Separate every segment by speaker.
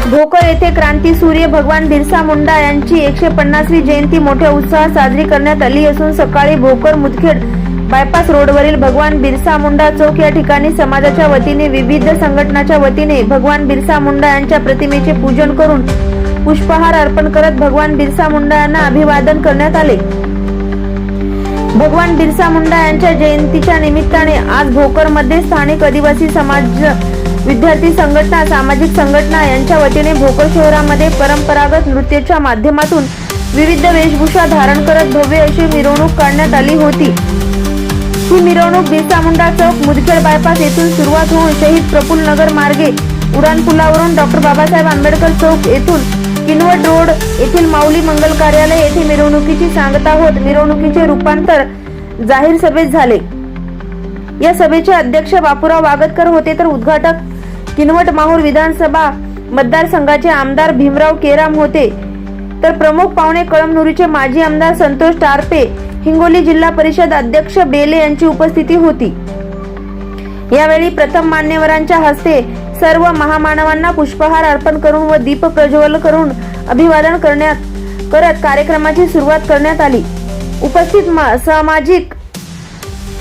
Speaker 1: भोकर येथे क्रांतीसूर्य भगवान बिरसा मुंडा यांची 150वी जयंती मोठ्या उत्साहात साजरी करण्यात आली असून सकाळी भोकर मुदखेड बायपास रोडवरील भगवान बिरसा मुंडा चौक या ठिकाणी समाजाच्या वतीने विविध संघटनाच्या वतीने भगवान बिरसा मुंडा यांच्या प्रतिमेचे पूजन करून पुष्पहार अर्पण करत भगवान बिरसा मुंडा यांना अभिवादन करण्यात आले। भगवान बिरसा मुंडा यांच्या जयंतीच्या निमित्ताने आज भोकरमध्ये स्थानिक आदिवासी समाज, विद्यार्थी संघटना, सामाजिक संघटना यांच्या वतीने भोकर शहरामध्ये परंपरागत नृत्याच्या माध्यमातून विविध वेशभूषा धारण करत भव्य अशी मिरवणूक काढण्यात आली होती। ही मिरवणूक बिरसा मुंडा चौक मुदखेड बायपास येथून सुरुवात होऊन शहीद प्रफुल्ल नगर मार्गे उडान पुलावरून डॉक्टर बाबासाहेब आंबेडकर चौक येथून किनवट रोड येथील माऊली मंगल कार्यालय येथे मिरवणुकीची सांगता होत मिरवणुकीचे रूपांतर जाहीर सभेत झाले। या सभेचे अध्यक्ष बापूराव वागतकर होते तर उद्घाटक किनवट माहूर विधानसभा मतदारसंघाचे आमदार भीमराव केराम होते तर प्रमुख पाहुणे कळमनुरीचे माजी आमदार संतोष टारपे, हिंगोली जिल्हा परिषद अध्यक्ष बेले यांची उपस्थिती होती। यावेळी प्रथम मान्यवरांच्या हस्ते सर्व महामानवांना पुष्पहार अर्पण करून व दीप प्रज्वलन करून अभिवादन करत कार्यक्रमाची सुरुवात करण्यात आली। उपस्थित सामाजिक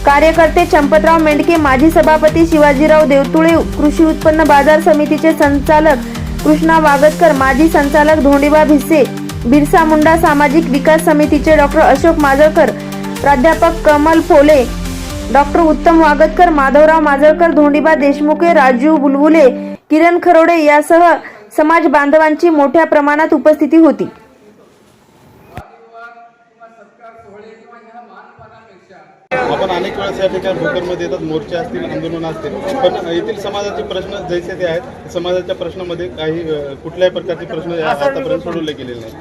Speaker 1: कार्यकर्ते चंपतराव मेंढके, माजी सभापती शिवाजीराव देवतुळे, कृषी उत्पन्न बाजार समितीचे संचालक कृष्णा वागतकर, माजी संचालक धोंडीबा भिसे, बिरसा मुंडा सामाजिक विकास समितीचे डॉक्टर अशोक माजळकर, प्राध्यापक कमल फोले, डॉक्टर उत्तम वागतकर, माधवराव माजळकर, धोंडीबा देशमुखे, राजू बुलबुले, किरण खरोडे यासह समाज बांधवांची मोठ्या प्रमाणात उपस्थिती होती।
Speaker 2: आपण अनेक वेळेस या ठिकाणी भोकरमध्ये येतात, मोर्चे असतील, आंदोलन असतील, पण येथील समाजाचे प्रश्न जैसे ते आहेत समाजाच्या प्रश्नामध्ये काही कुठल्याही प्रकारचे प्रश्न आतापर्यंत सोडवले गेलेले नाहीत।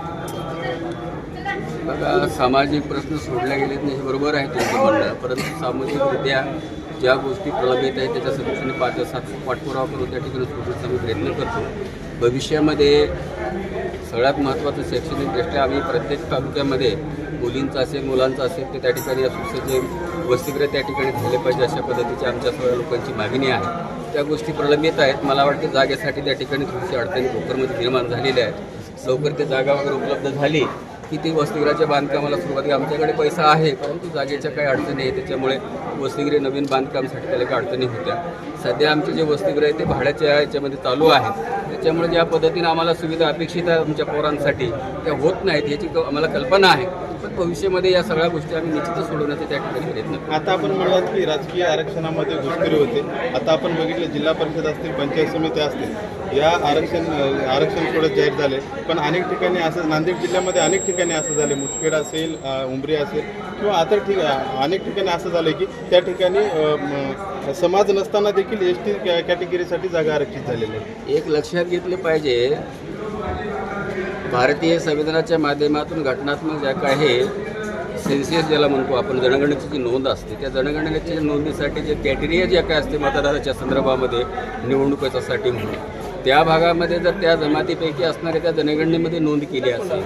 Speaker 3: बघा, सामाजिक प्रश्न सोडले गेलेत नाही हे बरोबर आहे तुमचं म्हणणं, परंतु सामाजिकरित्या ज्या गोष्टी प्रलंबित आहेत त्याच्या सदस्यांनी पाठपुरावा करून त्या ठिकाणी सोडण्याचा आम्ही प्रयत्न करतो। भविष्यामध्ये सगळ्यात महत्त्वाचं शैक्षणिकदृष्ट्या आम्ही प्रत्येक तालुक्यामध्ये मुलींचं असेल, मुलांचं असेल ते त्या ठिकाणी सुसज्ज वसतिगृह त्या ठिकाणी झाले पाहिजे अशा पद्धतीची आमच्या सगळ्या लोकांची मागणी आहे। त्या गोष्टी प्रलंबित आहेत। मला वाटते जागेसाठी त्या ठिकाणी थोडीशी अडचणी भोकरमध्ये निर्माण झालेल्या आहेत। लवकर ते जागा वगैरे उपलब्ध झाली की ती वसतिगृहाच्या बांधकामाला सुरुवात, आमच्याकडे पैसा आहे परंतु जागेच्या काही अडचणी आहे, त्याच्यामुळे वसतिगृह नवीन बांधकामासाठी त्याला काही अडचणी होत्या। सध्या आमचे जे वसतिगृह आहे ते भाड्याच्या याच्यामध्ये चालू आहे, त्याच्यामुळे ज्या पद्धतीने आम्हाला सुविधा अपेक्षित आहे आमच्या पोरांसाठी त्या होत नाहीत याची आम्हाला कल्पना आहे, पण भविष्यामध्ये या सगळ्या गोष्टी आम्ही निश्चितच सोडवण्याचा त्या ठिकाणी प्रयत्न करू।
Speaker 2: आता आपण म्हणालात की राजकीय आरक्षणामध्ये घुसखोरी होते, आता आपण बघितलं जिल्हा परिषद असतील, पंचायत समिती असतील, या आरक्षण थोडं जाहीर झाले, पण अनेक ठिकाणी असं नांदेड जिल्ह्यामध्ये अनेक ठिकाणी असं झाले, मुदखेड असेल, उमरी असेल किंवा आता अनेक ठिकाणी असं झालं की त्या ठिकाणी समाज नसताना देखील एसटी कॅटेगरीसाठी जागा आरक्षित झालेली आहे।
Speaker 3: एक लक्षात घेतलं पाहिजे, भारतीय संविधानाच्या माध्यमातून घटनात्मक ज्या काही सेन्सियस ज्याला म्हणतो आपण जनगणनेची जी नोंद असते त्या जनगणनेच्या नोंदीसाठी जे क्रायटेरिया ज्या काय असते मतदाराच्या संदर्भामध्ये निवडणुकीसाठी म्हणून त्या भागामध्ये जर त्या जमातीपैकी असणाऱ्या त्या जनगणनेमध्ये नोंद केली असेल,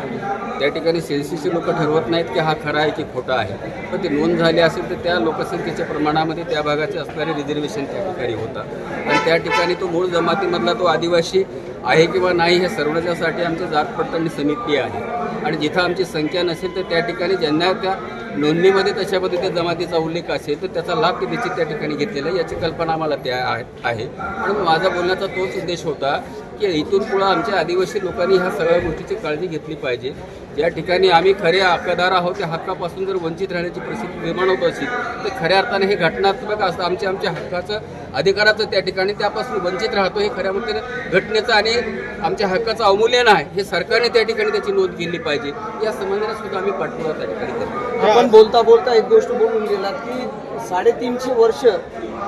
Speaker 3: त्या ठिकाणी सेन्सिसचे लोक ठरवत नाहीत की हा खरा आहे की खोटा आहे, पण ती नोंद झाली असेल तर त्या लोकसंख्येच्या प्रमाणामध्ये त्या भागाचे असणारे रिझर्वेशन त्या ठिकाणी होतं आणि त्या ठिकाणी तो मूळ जमातीमधला तो आदिवासी आहे किंवा नाही हे सर्वण्यासाठी आमची जात पडताळणी समिती आहे आणि जिथं आमची संख्या नसेल तर त्या ठिकाणी ज्यांना त्या नोंदणीमध्ये तशा पद्धतीने जमातीचा उल्लेख असेल तर त्याचा लाभ ते निश्चित त्या ठिकाणी घेतलेला आहे याची कल्पना आम्हाला त्या आहे। म्हणून माझा बोलण्याचा तोच उद्देश होता की इथून पुढं आमच्या आदिवासी लोकांनी ह्या सगळ्या गोष्टीची काळजी घेतली पाहिजे। ज्या ठिकाणी आम्ही खरे हक्कदार आहोत त्या हक्कापासून जर वंचित राहण्याची परिस्थिती निर्माण होत असेल तर खऱ्या अर्थाने हे घटनात्मक असतं, आमच्या हक्काचं अधिकाराचं त्या ठिकाणी त्यापासून वंचित राहतो हे खऱ्या अर्थाने घटनेचं आणि आमच्या हक्काचं अवमूल्यन आहे हे सरकारने त्या ठिकाणी त्याची नोंद केली पाहिजे। या संबंधाने सुद्धा आम्ही पाठपुरावा त्या ठिकाणी करतो।
Speaker 4: आपण बोलता बोलता एक गोष्ट बोलून गेलात की 350 वर्ष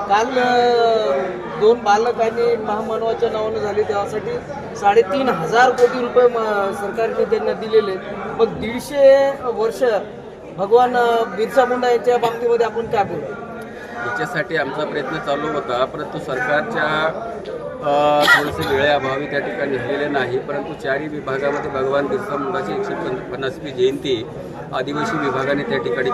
Speaker 4: काल 2 बालकांनी महामानवाच्या नावानं झाले त्यासाठी 3,500 कोटी रुपये सरकारने त्यांना दिलेले। मग 150 वर्ष भगवान बिरसा मुंडा यांच्या बाबतीमध्ये आपण काय बोलतो?
Speaker 3: याच्यासाठी आमचा प्रयत्न चालू होता, परंतु सरकारच्या थोडेसे वेळेअभावी त्या ठिकाणी झालेले नाही, परंतु 4ही विभागामध्ये भगवान बिरसा मुंडाची 150वी जयंती आदिवासी विभागाने त्या ठिकाणी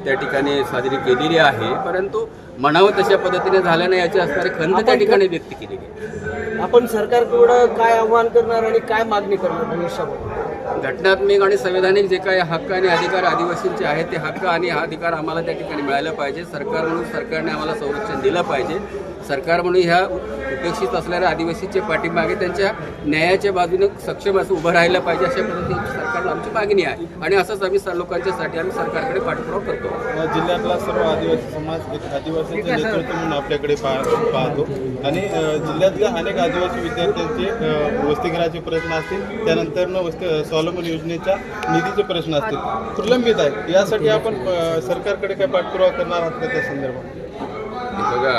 Speaker 3: त्या ठिकाणी साजरी केलेली आहे, परंतु म्हणावं तशा पद्धतीने झालं नाही याची असणारी खंत त्या ठिकाणी व्यक्त केलेली आहे.
Speaker 4: आपण सरकारकडं काय आव्हान करणार आणि काय मागणी करणार भविष्यामध्ये?
Speaker 3: घटनात्मक आणि संवैधानिक जे काही हक्क आणि अधिकार आदिवासींचे आहेत ते हक्क आणि हा अधिकार आम्हाला त्या ठिकाणी मिळायला पाहिजे. सरकार म्हणून सरकारने आम्हाला संरक्षण दिलं पाहिजे. सरकार म्हणून ह्या उपेक्षित असलेल्या आदिवासीचे पाठीमागे त्यांच्या न्यायाच्या बाजूने सक्षम असं उभं राहिलं पाहिजे अशा पद्धतीची सरकारला आमची मागणी आहे आणि असंच आम्ही लोकांच्यासाठी आम्ही सरकारकडे पाठपुरावा करतो.
Speaker 2: जिल्ह्यातला सर्व आदिवासी समाज एक आदिवासींचे नेतृत्व म्हणून आपल्याकडे पाहतो आणि जिल्ह्यातल्या अनेक आदिवासी विद्यार्थ्यांचे वसतिगृहाचे प्रश्न असतील, त्यानंतर स्वावलंबन योजनेच्या निधीचे प्रश्न असतील, प्रलंबित आहे. यासाठी आपण सरकारकडे काय पाठपुरावा करणार आहात का त्या संदर्भात?
Speaker 3: बघा,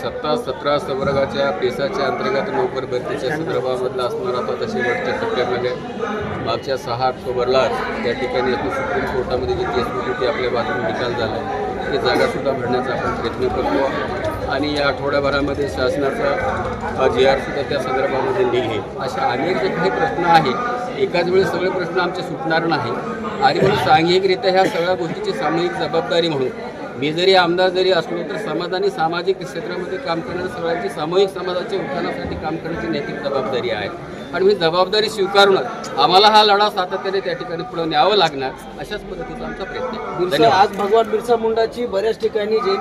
Speaker 3: 17 संवर्गाच्या पेसाच्या अंतर्गत नोकर भरतीच्या संदर्भामधला असणारा तो आता शेवटच्या टप्प्यामध्ये मागच्या 6 ऑक्टोबरला त्या ठिकाणी आपण सुप्रीम कोर्टामध्ये जी केस होती ती आपल्या बाजूने निकाल झाला. ती जागासुद्धा भरण्याचा आपण प्रयत्न करतो आणि या आठवड्याभरामध्ये शासनाचा GR सुद्धा त्या संदर्भामध्ये निघेल. अशा अनेक जे काही प्रश्न आहेत, एकाच वेळी सगळे प्रश्न आमचे सुटणार नाही आणि म्हणून सांघिकरित्या ह्या सगळ्या गोष्टीची सामूहिक जबाबदारी म्हणून मी जरी आमदार जरी असलो तर समाज आणि सामाजिक क्षेत्रामध्ये काम करणाऱ्या सगळ्यांची सामूहिक समाजाच्या उत्थानासाठी काम करण्याची नैतिक जबाबदारी आहे आणि ही जबाबदारी स्वीकारूनच आम्हाला हा लढा सातत्याने त्या ठिकाणी पुढे न्यावं लागणार अशाच पद्धतीचा आमचा प्रयत्न आहे.
Speaker 4: आज भगवान बिरसा मुंडाची बऱ्याच ठिकाणी जयंती